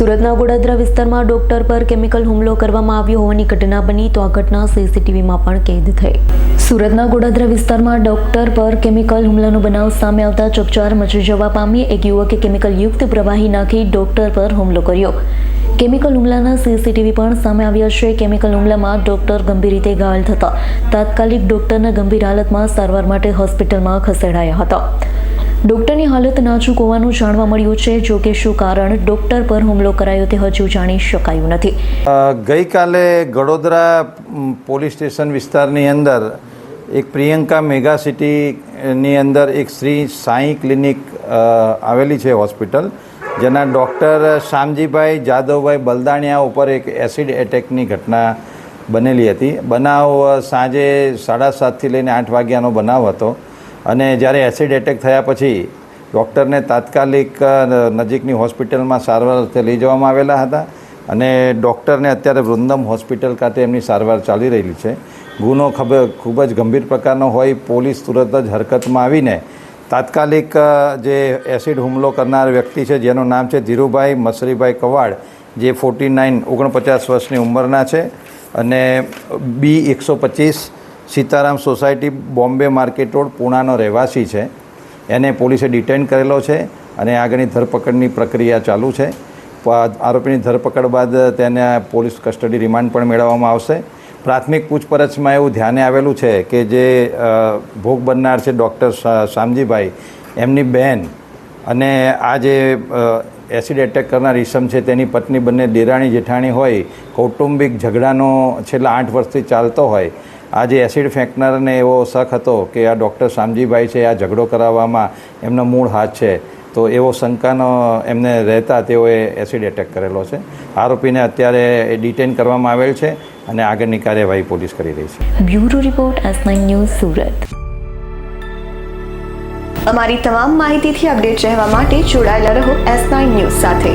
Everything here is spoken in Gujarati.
સુરતના ગોડાદરા વિસ્તારમાં ડોક્ટર પર કેમિકલ હુમલો કરવામાં આવ્યો હોવાની ઘટના બની તો આ ઘટના સીસીટીવીમાં પણ કેદ થઈ. સુરતના ગોડાદરા વિસ્તારમાં ડોક્ટર પર કેમિકલ હુમલાનો બનાવ સામે આવતા ચકચાર મચી જવા પામી. એક યુવકે કેમિકલ યુક્ત પ્રવાહી નાખી ડોક્ટર પર હુમલો કર્યો. કેમિકલ હુમલાના સીસીટીવી પણ સામે આવ્યા છે. કેમિકલ હુમલામાં ડોક્ટર ગંભીર રીતે ઘાયલ થતા તાત્કાલિક ડોક્ટરને ગંભીર હાલતમાં સારવાર માટે હોસ્પિટલમાં ખસેડાયા હતા. ડોક્ટરની હાલત નાજુક હોવાનું જાણવા મળ્યું છે. જો કે શું કારણ ડોક્ટર પર હુમલો કરાયો તે હજુ જાણી શકાયું નથી. ગઈકાલે ગડોદરા પોલીસ સ્ટેશન વિસ્તારની અંદર એક પ્રિયંકા મેગા સિટીની અંદર એક શ્રી સાંઈ ક્લિનિક આવેલી છે હોસ્પિટલ, જેના ડૉક્ટર શામજીભાઈ જાદવભાઈ બલદાણિયા ઉપર એક એસિડ એટેકની ઘટના બનેલી હતી. બનાવ સાંજે 7:30થી લઈને 8 વાગ્યાનો બનાવ હતો અને જ્યારે એસિડ એટેક થયા પછી ડૉક્ટરને તાત્કાલિક નજીકની હોસ્પિટલમાં સારવાર અર્થે લઈ જવામાં આવેલા હતા અને ડૉક્ટરને અત્યારે વૃંદમ હોસ્પિટલ ખાતે એમની સારવાર ચાલી રહેલી છે. ગુનો ખૂબ જ ગંભીર પ્રકારનો હોય પોલીસ તુરત જ હરકતમાં આવીને તાત્કાલિક જે એસિડ હુમલો કરનાર વ્યક્તિ છે, જેનું નામ છે ધીરુભાઈ મસરીભાઈ કવાડ, જે 49 વર્ષની ઉંમરના છે અને B125 Sitaram society, Bombay market road, પૂણાનો રહેવાસી છે. એને પોલીસે ડિટેન કરેલો છે અને આગળની ધરપકડની પ્રક્રિયા ચાલુ છે. આરોપીની ધરપકડ બાદ તેને પોલીસ કસ્ટડી રિમાન્ડ પણ મેળવવામાં આવશે. પ્રાથમિક પૂછપરછમાં એવું ધ્યાને આવેલું છે કે જે ભોગ બનનાર છે ડૉક્ટર શામજીભાઈ, એમની બહેન અને આ જે એસિડ એટેક કરનાર ઈસમ છે તેની પત્ની બંને દેરાણી જેઠાણી હોય. કૌટુંબિક ઝઘડાનો છેલ્લા 8 વર્ષથી ચાલતો હોય. આ જે એસિડ ફેંકનારને એવો શક હતો કે આ ડૉક્ટર શામજીભાઈ છે, આ ઝઘડો કરાવવામાં એમનો મૂળ હાથ છે, તો એવો શંકાનો એમને રહેતા તેઓએ એસિડ એટેક કરેલો છે. આરોપીને અત્યારે ડિટેન કરવામાં આવેલ છે અને આગળની કાર્યવાહી પોલીસ કરી રહી છે. Bureau report S9 news Surat. અમારી તમામ માહિતીથી અપડેટ રહેવા માટે જોડાયેલા રહો S9 ન્યૂઝ સાથે.